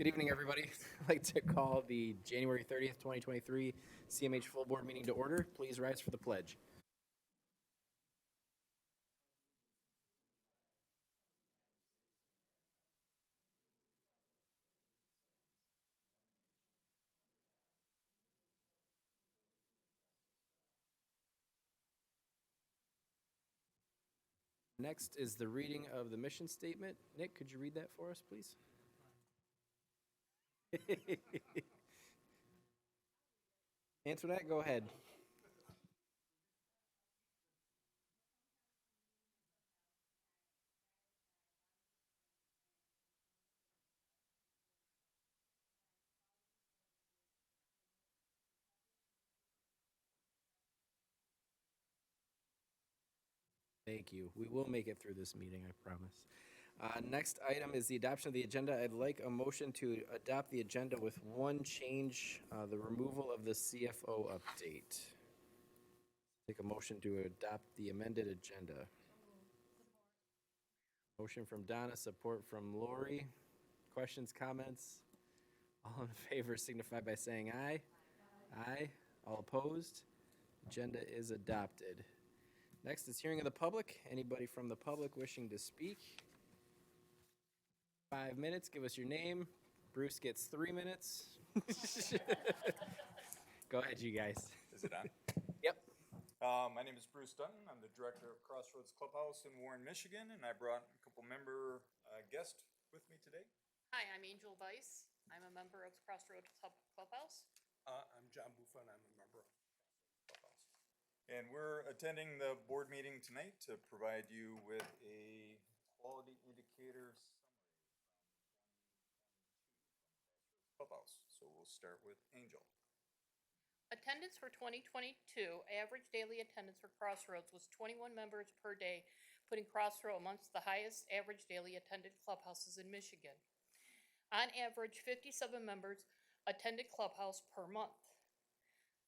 Good evening, everybody. I'd like to call the January 30th, 2023 CMH Full Board Meeting to order. Please rise for the pledge. Next is the reading of the mission statement. Nick, could you read that for us, please? Antoinette, go ahead. Thank you. We will make it through this meeting, I promise. Next item is the adoption of the agenda. I'd like a motion to adopt the agenda with one change, the removal of the CFO update. Take a motion to adopt the amended agenda. Motion from Donna, support from Lori. Questions, comments? All in favor signify by saying aye. Aye. All opposed? Agenda is adopted. Next is hearing of the public. Anybody from the public wishing to speak? 5 minutes. Give us your name. Bruce gets 3 minutes. Go ahead, you guys. Is it on? Yep. My name is Bruce Dutton. I'm the director of Crossroads Clubhouse in Warren, Michigan, and I brought a couple member guests with me today. Hi, I'm Angel Weiss. I'm a member of Crossroads Clubhouse. I'm John Buffon. I'm a member of Clubhouse. And we're attending the board meeting tonight to provide you with a quality indicator summary from 2022 from Clubhouse. So we'll start with Angel. Attendance for 2022, average daily attendance for Crossroads was 21 members per day, putting Crossroads amongst the highest average daily attended clubhouses in Michigan. On average, 57 members attended Clubhouse per month.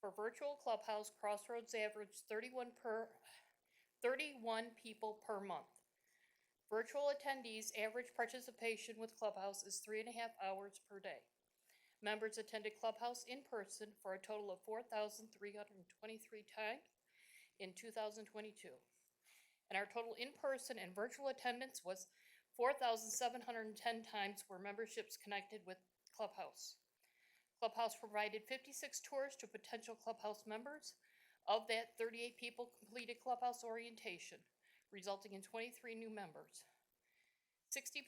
For virtual Clubhouse, Crossroads averaged 31 people per month. Virtual attendees' average participation with Clubhouse is 3.5 hours per day. Members attended Clubhouse in person for a total of 4,323 times in 2022. And our total in-person and virtual attendance was 4,710 times where memberships connected with Clubhouse. Clubhouse provided 56 tours to potential Clubhouse members. Of that, 38 people completed Clubhouse orientation, resulting in 23 new members. 60%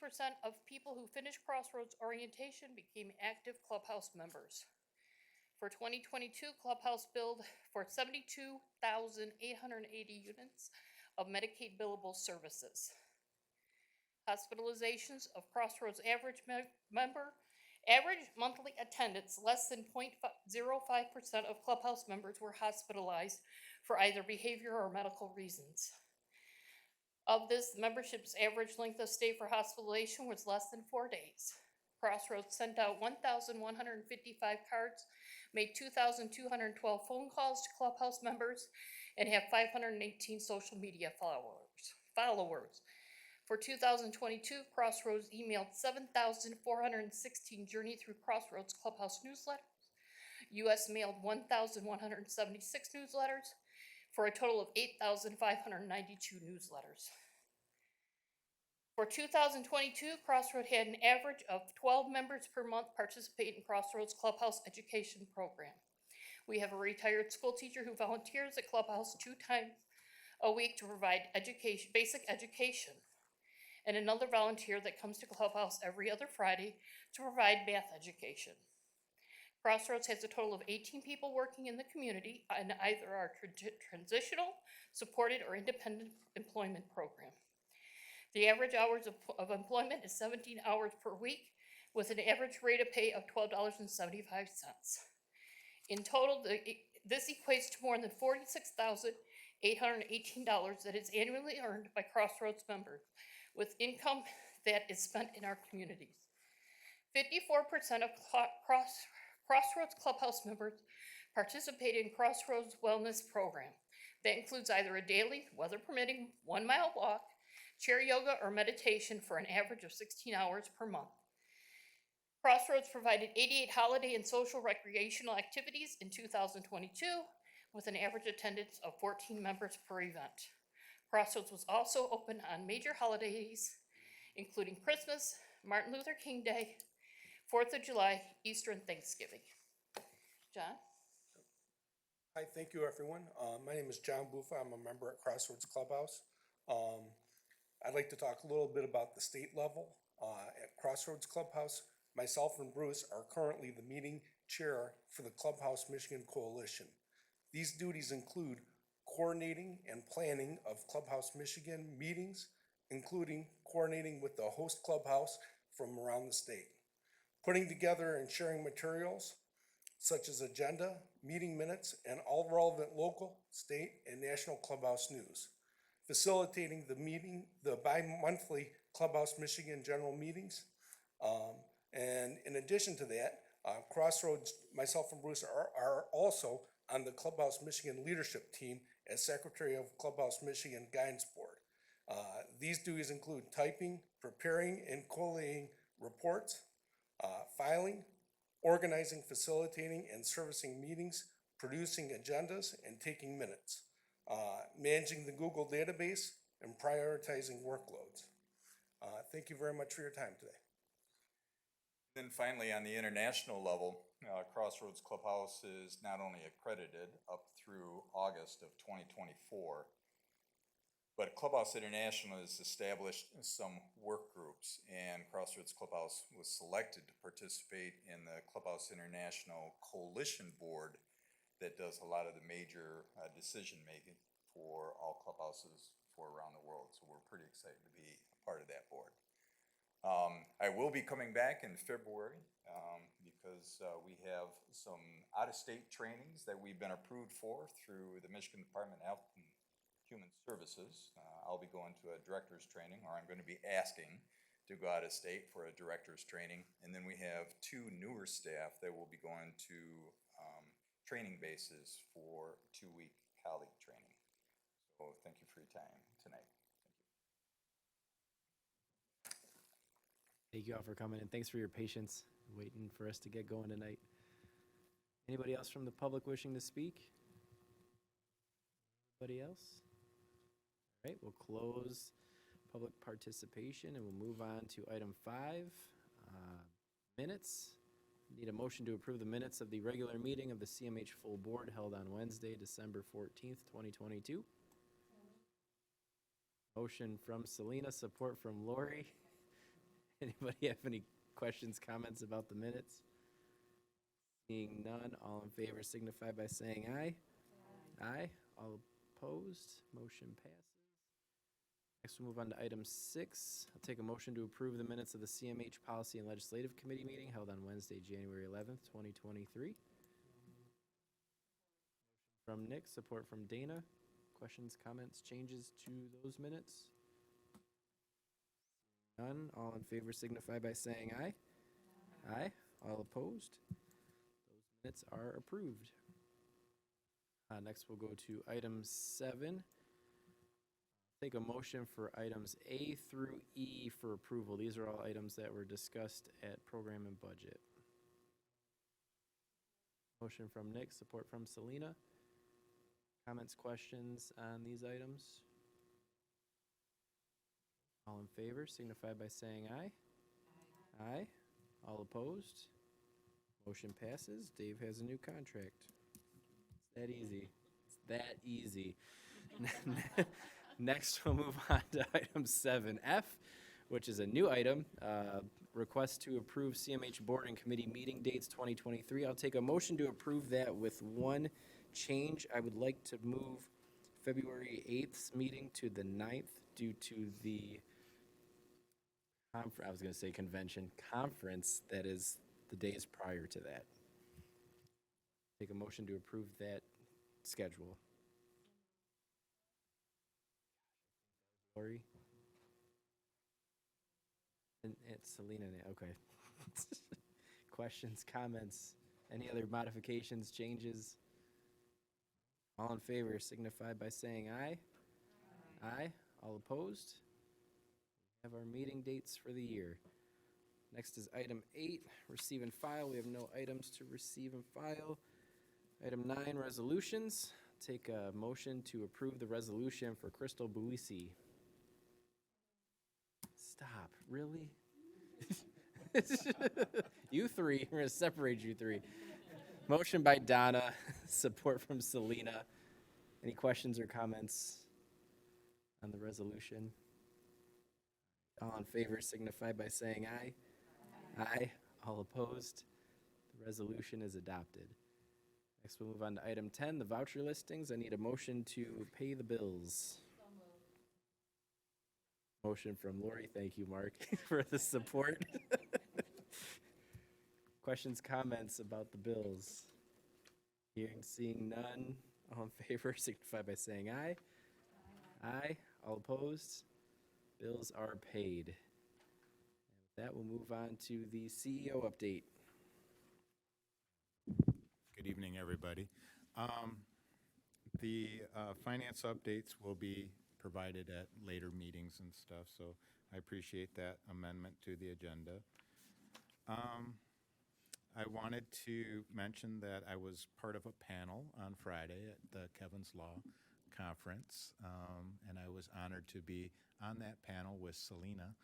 of people who finished Crossroads orientation became active Clubhouse members. For 2022, Clubhouse billed for 72,880 units of Medicaid billable services. Hospitalizations of Crossroads average monthly attendance, less than 0.05% of Clubhouse members were hospitalized for either behavior or medical reasons. Of this, membership's average length of stay for hospitalization was less than 4 days. Crossroads sent out 1,155 cards, made 2,212 phone calls to Clubhouse members, and have 518 social media followers. For 2022, Crossroads emailed 7,416 Journey Through Crossroads Clubhouse newsletters. U.S. mailed 1,176 newsletters, for a total of 8,592 newsletters. For 2022, Crossroads had an average of 12 members per month participate in Crossroads Clubhouse Education Program. We have a retired school teacher who volunteers at Clubhouse 2 times a week to provide basic education, and another volunteer that comes to Clubhouse every other Friday to provide math education. Crossroads has a total of 18 people working in the community in either our transitional, supported, or independent employment program. The average hours of employment is 17 hours per week, with an average rate of pay of $12.75. In total, this equates to more than $46,818 that is annually earned by Crossroads members, with income that is spent in our communities. 54% of Crossroads Clubhouse members participate in Crossroads Wellness Program. That includes either a daily, weather permitting, 1-mile walk, chair yoga, or meditation for an average of 16 hours per month. Crossroads provided 88 holiday and social recreational activities in 2022, with an average attendance of 14 members per event. Crossroads was also open on major holidays, including Christmas, Martin Luther King Day, 4th of July, Easter, and Thanksgiving. John? Hi, thank you, everyone. My name is John Buffa. I'm a member at Crossroads Clubhouse. I'd like to talk a little bit about the state level. At Crossroads Clubhouse, myself and Bruce are currently the meeting chair for the Clubhouse Michigan Coalition. These duties include coordinating and planning of Clubhouse Michigan meetings, including coordinating with the host clubhouse from around the state, putting together and sharing materials such as agenda, meeting minutes, and all relevant local, state, and national clubhouse news, facilitating the bi-monthly Clubhouse Michigan general meetings. And in addition to that, Crossroads, myself and Bruce are also on the Clubhouse Michigan leadership team as Secretary of Clubhouse Michigan Guidance Board. These duties include typing, preparing, and collating reports, filing, organizing, facilitating, and servicing meetings, producing agendas, and taking minutes, managing the Google database, and prioritizing workloads. Thank you very much for your time today. Then finally, on the international level, Crossroads Clubhouse is not only accredited up through August of 2024, but Clubhouse International has established some work groups, and Crossroads Clubhouse was selected to participate in the Clubhouse International Coalition Board that does a lot of the major decision-making for all clubhouses for around the world. So we're pretty excited to be a part of that board. I will be coming back in February because we have some out-of-state trainings that we've been approved for through the Michigan Department of Health and Human Services. I'll be going to a director's training, or I'm going to be asking to go out of state for a director's training. And then we have 2 newer staff that will be going to training bases for 2-week colleague training. So thank you for your time tonight. Thank you all for coming, and thanks for your patience waiting for us to get going tonight. Anybody else from the public wishing to speak? Anybody else? All right, we'll close public participation and we'll move on to item 5, minutes. Need a motion to approve the minutes of the regular meeting of the CMH full board held on Wednesday, December 14th, 2022. Motion from Selena, support from Lori. Anybody have any questions, comments about the minutes? Seeing none, all in favor signify by saying aye. Aye. All opposed, motion passes. Next, we'll move on to item 6. I'll take a motion to approve the minutes of the CMH Policy and Legislative Committee meeting held on Wednesday, January 11th, 2023. From Nick, support from Dana. Questions, comments, changes to those minutes? None. All in favor signify by saying aye. Aye. All opposed? Those minutes are approved. Next, we'll go to item 7. Take a motion for items A through E for approval. These are all items that were discussed at program and budget. Motion from Nick, support from Selena. Comments, questions on these items? All in favor signify by saying aye. Aye. All opposed? Motion passes. Dave has a new contract. It's that easy. It's that easy. Next, we'll move on to item 7F, which is a new item. Request to approve CMH Board and Committee meeting dates 2023. I'll take a motion to approve that with one change. I would like to move February 8th's meeting to the 9th due to the I was going to say convention, conference that is the days prior to that. Take a motion to approve that schedule. Lori? And it's Selena, okay. Questions, comments, any other modifications, changes? All in favor signify by saying aye. Aye. All opposed? We have our meeting dates for the year. Next is item 8, receive and file. We have no items to receive and file. Item 9, resolutions. Take a motion to approve the resolution for Crystal Buisi. Stop, really? You three, we're gonna separate you three. Motion by Donna, support from Selena. Any questions or comments on the resolution? All in favor signify by saying aye. Aye. All opposed? The resolution is adopted. Next, we'll move on to item 10, the voucher listings. I need a motion to pay the bills. Motion from Lori. Thank you, Mark, for the support. Questions, comments about the bills? Seeing none. All in favor signify by saying aye. Aye. All opposed? Bills are paid. And with that, we'll move on to the CEO update. Good evening, everybody. The finance updates will be provided at later meetings and stuff, so I appreciate that amendment to the agenda. I wanted to mention that I was part of a panel on Friday at the Kevin's Law Conference, and I was honored to be on that panel with Selena.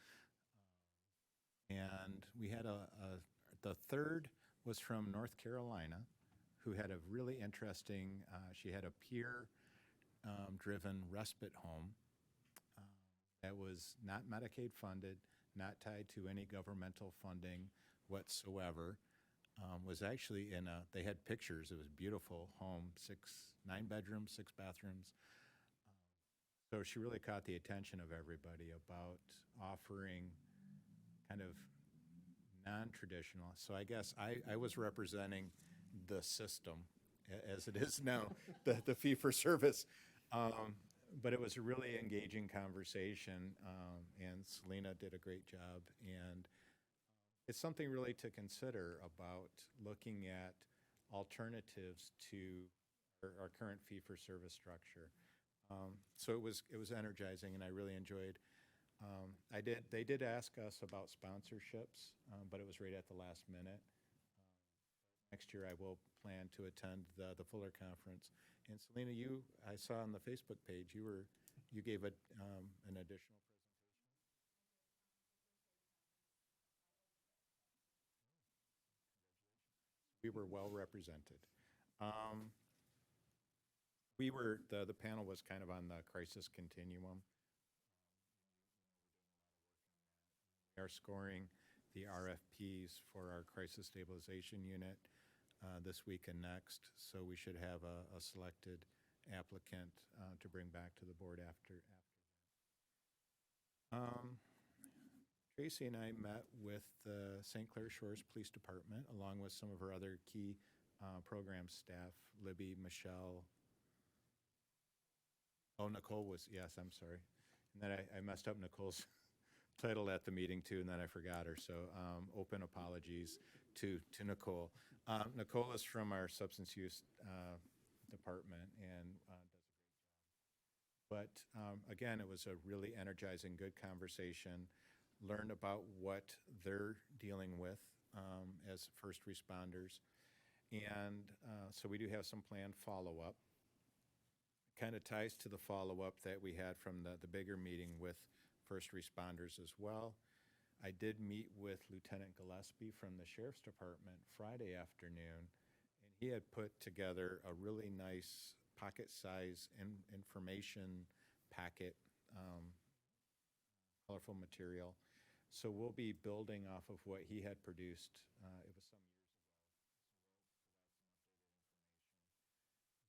And we had the third was from North Carolina, who had a really interesting, she had a peer-driven respite home that was not Medicaid funded, not tied to any governmental funding whatsoever. Was actually they had pictures, it was a beautiful home, 9 bedrooms, 6 bathrooms. So she really caught the attention of everybody about offering kind of non-traditional. So I guess I was representing the system as it is now, the fee-for-service. But it was a really engaging conversation, and Selena did a great job. And it's something really to consider about looking at alternatives to our current fee-for-service structure. So it was energizing, and I really enjoyed. They did ask us about sponsorships, but it was right at the last minute. Next year, I will plan to attend the Fuller Conference. And Selena, I saw on the Facebook page, you gave an additional presentation. We were well represented. The panel was kind of on the crisis continuum. We are scoring the RFPs for our crisis stabilization unit this week and next, so we should have a selected applicant to bring back to the board after. Tracy and I met with the St. Clair Shores Police Department, along with some of our other key program staff, Libby, Michelle. Oh, Nicole was, yes, I'm sorry. And then I messed up Nicole's title at the meeting too, and then I forgot her, so open apologies to Nicole. Nicole is from our substance use department and does a great job. But again, it was a really energizing, good conversation. Learned about what they're dealing with as first responders. And so we do have some planned follow-up. Kind of ties to the follow-up that we had from the bigger meeting with first responders as well. I did meet with Lieutenant Gillespie from the Sheriff's Department Friday afternoon, and he had put together a really nice pocket-size information packet, colorful material. So we'll be building off of what he had produced. It was some years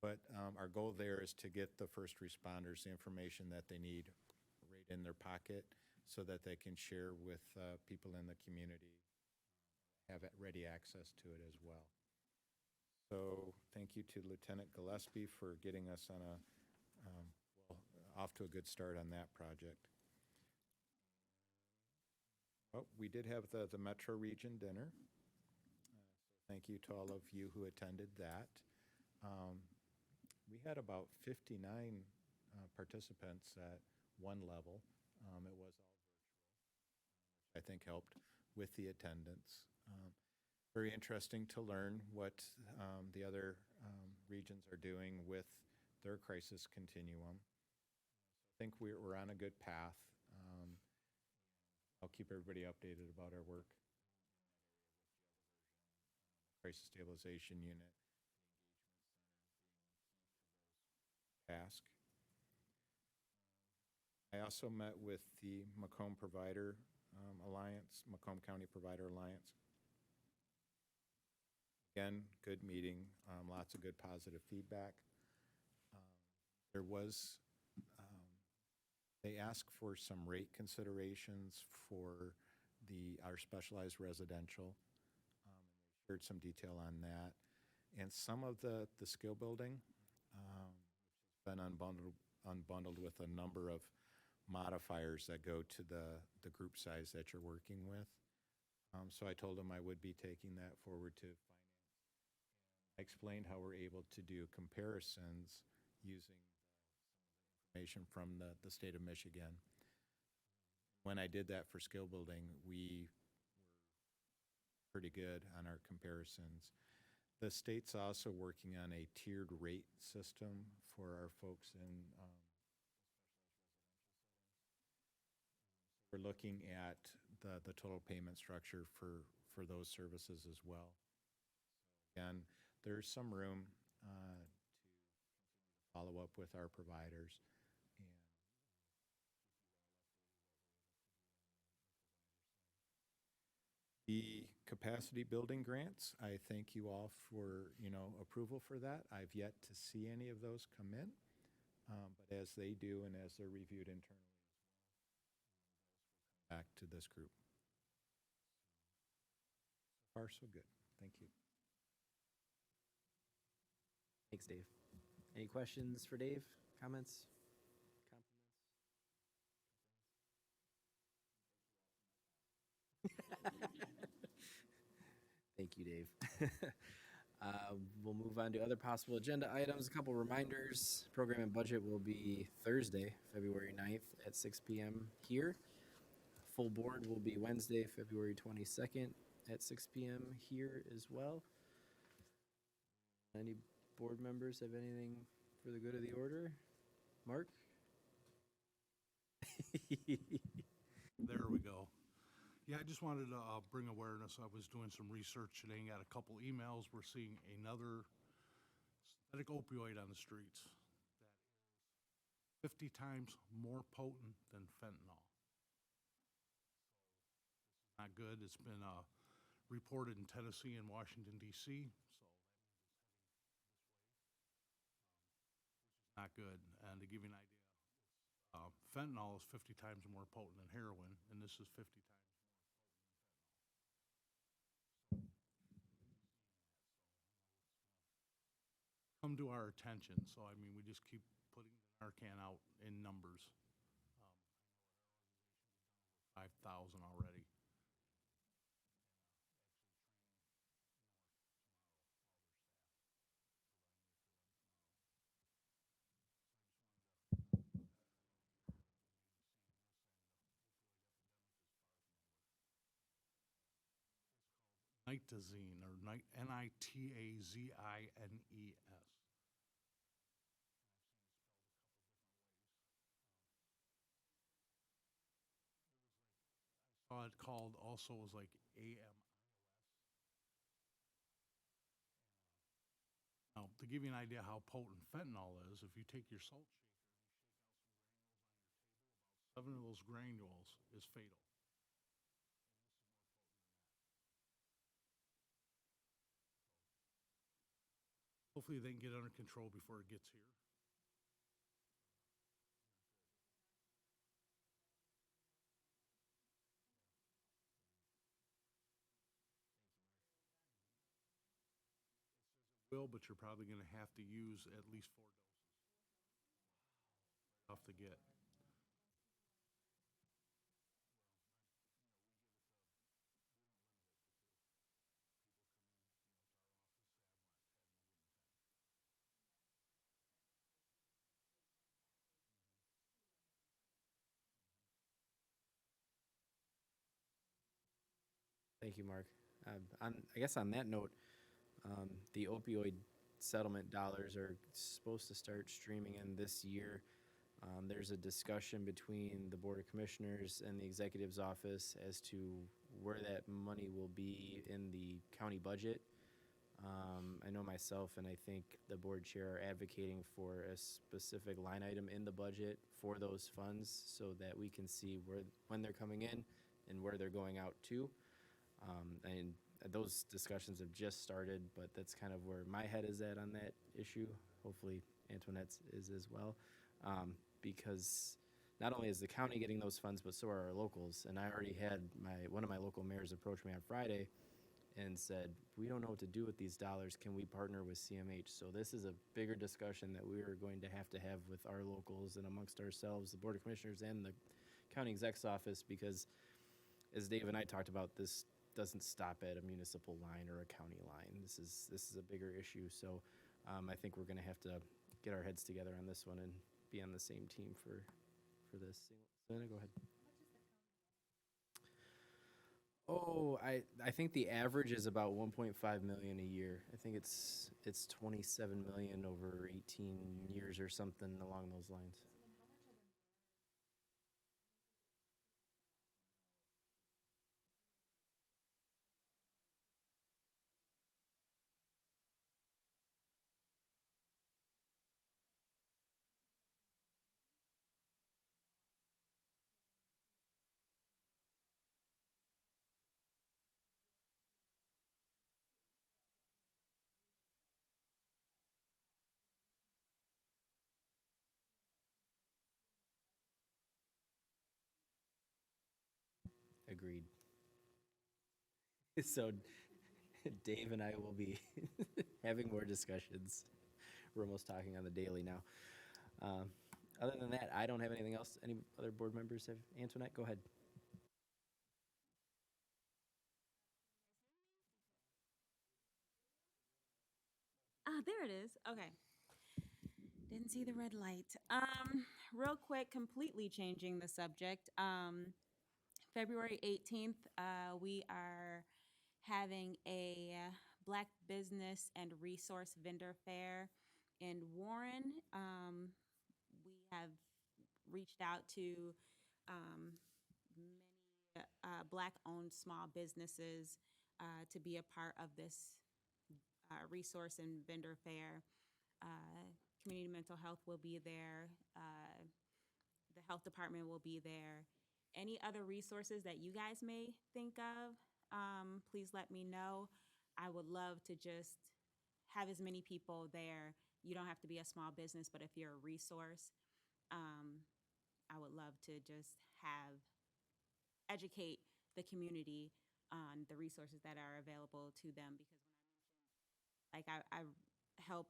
ago. But our goal there is to get the first responders the information that they need right in their pocket so that they can share with people in the community, have ready access to it as well. So thank you to Lieutenant Gillespie for getting us on off to a good start on that project. Well, we did have the Metro Region dinner. So thank you to all of you who attended that. We had about 59 participants at one level. It was all virtual, which I think helped with the attendance. Very interesting to learn what the other regions are doing with their crisis continuum. I think we're on a good path. I'll keep everybody updated about our work. Crisis Stabilization Unit, task. I also met with the Macomb Provider Alliance, Macomb County Provider Alliance. Again, good meeting, lots of good positive feedback. There was, they asked for some rate considerations for our specialized residential. Shared some detail on that. And some of the skill building been unbundled with a number of modifiers that go to the group size that you're working with. So I told them I would be taking that forward to finance. I explained how we're able to do comparisons using the information from the state of Michigan. When I did that for skill building, we were pretty good on our comparisons. The state's also working on a tiered rate system for our folks in we're looking at the total payment structure for those services as well. Again, there's some room to follow up with our providers. And the capacity building grants, I thank you all for, approval for that. I've yet to see any of those come in, but as they do and as they're reviewed internally as well, back to this group. So far, so good. Thank you. Thanks, Dave. Any questions for Dave? Comments? Compliments? Thank you, Dave. We'll move on to other possible agenda items. A couple reminders. Program and budget will be Thursday, February 9th at 6 p.m. here. Full board will be Wednesday, February 22nd at 6 p.m. here as well. Any board members have anything for the good of the order? Mark? There we go. Yeah, I just wanted to bring awareness. I was doing some research today and got a couple emails. We're seeing another synthetic opioid on the streets that is 50 times more potent than fentanyl. It's not good. It's been reported in Tennessee and Washington, D.C., so that means it's heading this way, which is not good. And to give you an idea, fentanyl is 50 times more potent than heroin, and this is 50 times more potent than fentanyl. Come to our attention. So, I mean, we just keep putting the Narcan out in numbers. I know our organization has done over 5,000 already. Nitazene, or Nitazines. I saw it called also was like AMIS. Now, to give you an idea how potent fentanyl is, if you take your salt shaker and you shake out some granules on your table, about 7 of those granules is fatal. Hopefully they can get it under control before it gets here. Will, but you're probably going to have to use at least 4 doses. Tough to get. Thank you, Mark. I guess on that note, the opioid settlement dollars are supposed to start streaming in this year. There's a discussion between the Board of Commissioners and the Executive's Office as to where that money will be in the county budget. I know myself and I think the board chair are advocating for a specific line item in the budget for those funds so that we can see when they're coming in and where they're going out to. And those discussions have just started, but that's kind of where my head is at on that issue. Hopefully Antoinette's is as well. Because not only is the county getting those funds, but so are our locals. And I already had one of my local mayors approach me on Friday and said, we don't know what to do with these dollars. Can we partner with CMH? So this is a bigger discussion that we are going to have with our locals and amongst ourselves, the Board of Commissioners and the county exec's office, because as Dave and I talked about, this doesn't stop at a municipal line or a county line. This is a bigger issue. So I think we're going to have to get our heads together on this one and be on the same team for this. Selena, go ahead. Oh, I think the average is about 1.5 million a year. I think it's 27 million over 18 years or something along those lines. Agreed. So Dave and I will be having more discussions. We're almost talking on the daily now. Other than that, I don't have anything else. Any other board members have? Antoinette, go ahead. Ah, there it is. Okay. Didn't see the red light. Real quick, completely changing the subject. February 18th, we are having a Black Business and Resource Vendor Fair in Warren. We have reached out to many Black-owned small businesses to be a part of this resource and vendor fair. Community mental health will be there. The health department will be there. Any other resources that you guys may think of, please let me know. I would love to just have as many people there. You don't have to be a small business, but if you're a resource, I would love to just educate the community on the resources that are available to them. Because when I help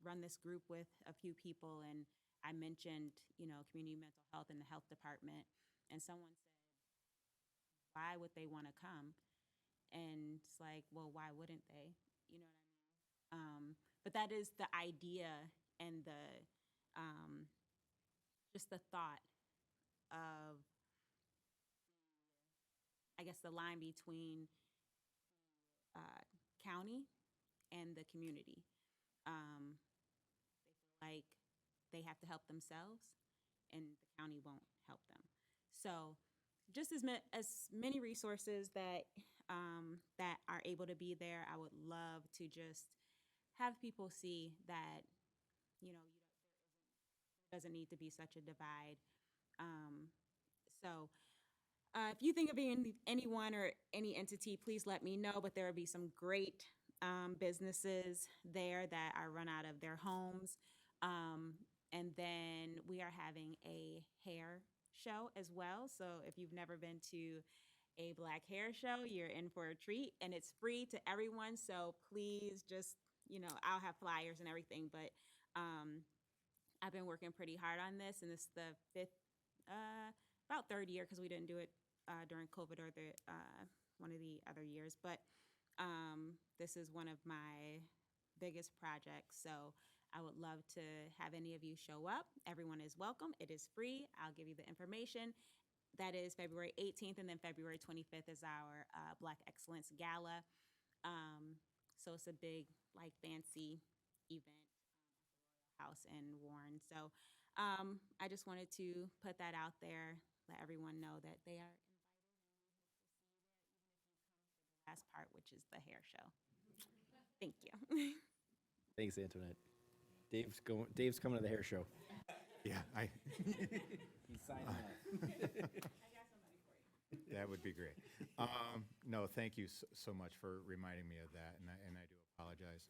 run this group with a few people, and I mentioned, community mental health and the health department, and someone said, why would they want to come? And it's like, well, why wouldn't they? You know what I mean? But that is the idea and just the thought of, I guess, the line between county and the community. They feel like they have to help themselves, and the county won't help them. So, just as many resources that that are able to be there, I would love to just have people see that there doesn't need to be such a divide. Um, so if you think of anyone or any entity, please let me know. But there will be some great businesses there that are run out of their homes. And then we are having a hair show as well. So if you've never been to a Black hair show, you're in for a treat, and it's free to everyone. So please just, I'll have flyers and everything, but I've been working pretty hard on this, and this is the fifth, about third year, because we didn't do it during COVID or the one of the other years. But this is one of my biggest projects, so I would love to have any of you show up. Everyone is welcome. It is free. I'll give you the information. that is February 18th, and then February 25th is our Black Excellence Gala. So it's a big, like, fancy event house in Warren. So I just wanted to put that out there, let everyone know that they are last part, which is the hair show. Thank you. Thanks, Antoinette. Dave's coming to the hair show. Yeah, He's signing up. that would be great. No, thank you so much for reminding me of that, and I do apologize.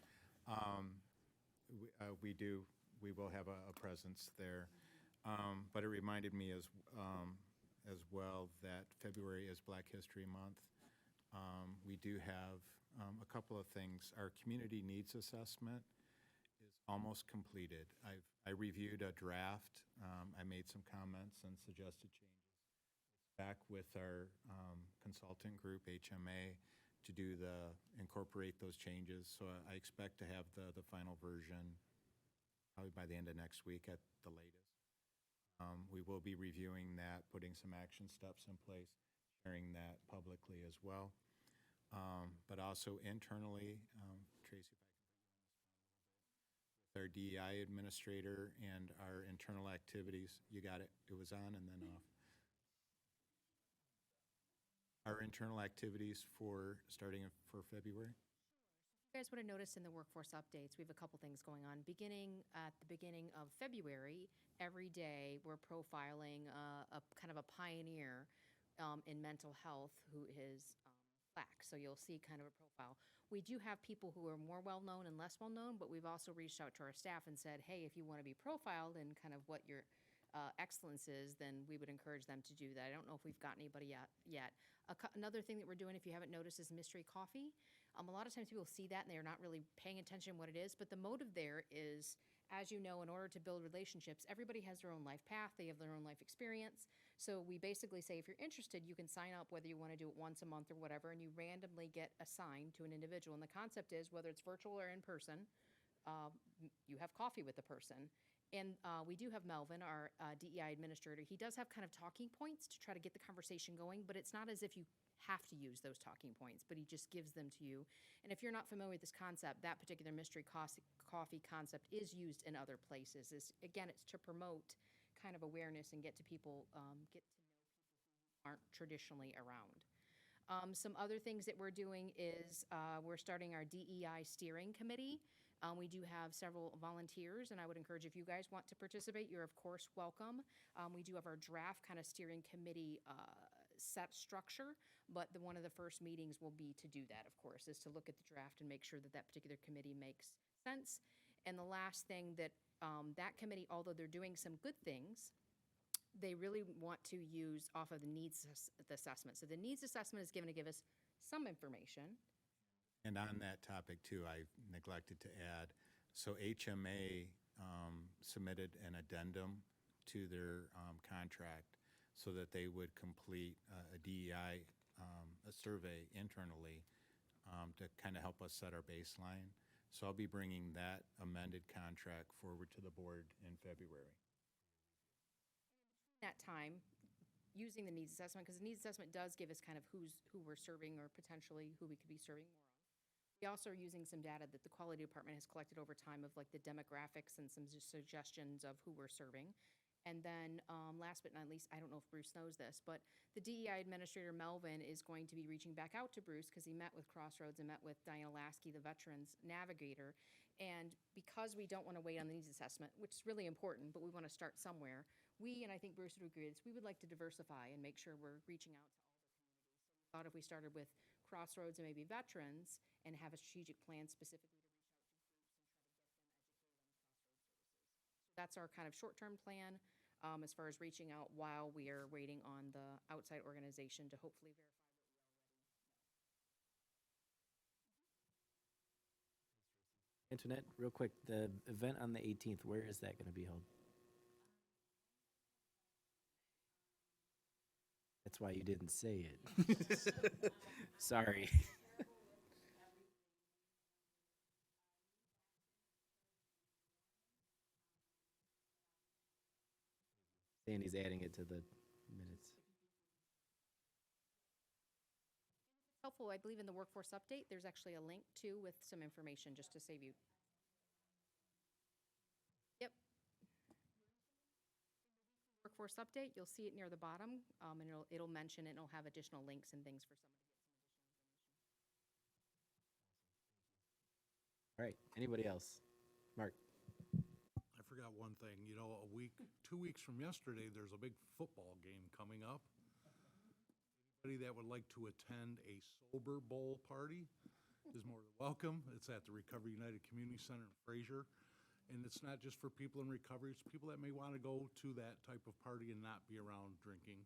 We will have a presence there, but it reminded me as well that February is Black History Month. We do have a couple of things. Our community needs assessment is almost completed. I reviewed a draft. I made some comments and suggested changes. Back with our consultant group, HMA, to incorporate those changes. So I expect to have the final version probably by the end of next week at the latest. We will be reviewing that, putting some action steps in place, sharing that publicly as well. But also internally, Tracy, if I can bring you on this with our DEI administrator and our internal activities. You got it. It was on and then off. Our internal activities starting for February. You guys would have noticed in the workforce updates, we have a couple things going on. At the beginning of February, every day, we're profiling a kind of a pioneer in mental health who is Black. So you'll see kind of a profile. We do have people who are more well-known and less well-known, but we've also reached out to our staff and said, hey, if you want to be profiled and kind of what your excellence is, then we would encourage them to do that. I don't know if we've got anybody yet. Another thing that we're doing, if you haven't noticed, is mystery coffee. A lot of times people see that and they're not really paying attention to what it is, but the motive there is, as you know, in order to build relationships, everybody has their own life path, they have their own life experience. So we basically say, if you're interested, you can sign up, whether you want to do it once a month or whatever, and you randomly get assigned to an individual. And the concept is, whether it's virtual or in person, you have coffee with the person. And we do have Melvin, our DEI administrator. He does have kind of talking points to try to get the conversation going, but it's not as if you have to use those talking points, but he just gives them to you. And if you're not familiar with this concept, that particular mystery coffee concept is used in other places. Again, it's to promote kind of awareness and get to people, get to know people who aren't traditionally around. Some other things that we're doing is we're starting our DEI steering committee. We do have several volunteers, and I would encourage, if you guys want to participate, you're of course welcome. We do have our draft kind of steering committee set structure, but one of the first meetings will be to do that, of course, is to look at the draft and make sure that that particular committee makes sense. And the last thing that that committee, although they're doing some good things, they really want to use off of the needs assessment. So the needs assessment is given to give us some information. And on that topic too, I neglected to add, so HMA submitted an addendum to their contract so that they would complete a DEI, a survey internally to kind of help us set our baseline. So I'll be bringing that amended contract forward to the board in February. That time, using the needs assessment, because the needs assessment does give us kind of who we're serving or potentially who we could be serving more of. We also are using some data that the quality department has collected over time of like the demographics and some suggestions of who we're serving. And then last but not least, I don't know if Bruce knows this, but the DEI administrator, Melvin, is going to be reaching back out to Bruce because he met with Crossroads and met with Diana Lasky, the Veterans Navigator. And because we don't want to wait on the needs assessment, which is really important, but we want to start somewhere, and I think Bruce would agree, we would like to diversify and make sure we're reaching out to all the communities. So we thought if we started with Crossroads and maybe veterans and have a strategic plan specifically to reach out to groups and try to get them educated on Crossroads services. So that's our kind of short-term plan as far as reaching out while we are waiting on the outside organization to hopefully verify what we already know. Antoinette, real quick, the event on the 18th, where is that going to be held? That's why you didn't say it. Sorry. Sandy's adding it to the minutes. Helpful, I believe in the workforce update, there's actually a link too with some information just to save you. Yep. Workforce update, you'll see it near the bottom, and it'll mention, and it'll have additional links and things for somebody to get some additional information. All right, anybody else? Mark? I forgot one thing, you know, 2 weeks from yesterday, there's a big football game coming up. Anybody that would like to attend a sober bowl party is more than welcome. It's at the Recovery United Community Center in Fraser. And it's not just for people in recovery, it's people that may want to go to that type of party and not be around drinking.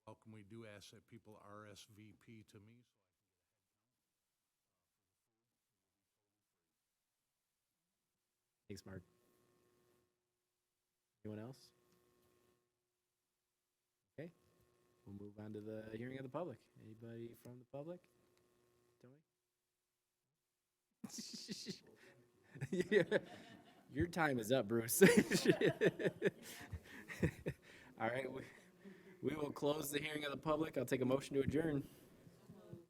Welcome, we do ask that people RSVP to me so I can get a head count. Thanks, Mark. Anyone else? Okay, we'll move on to the hearing of the public. Anybody from the public? Tony? Your time is up, Bruce. All right, we will close the hearing of the public. I'll take a motion to adjourn.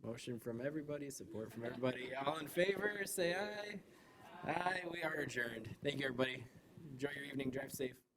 Motion from everybody, support from everybody. All in favor, say aye. Aye, we are adjourned. Thank you, everybody. Enjoy your evening. Drive safe.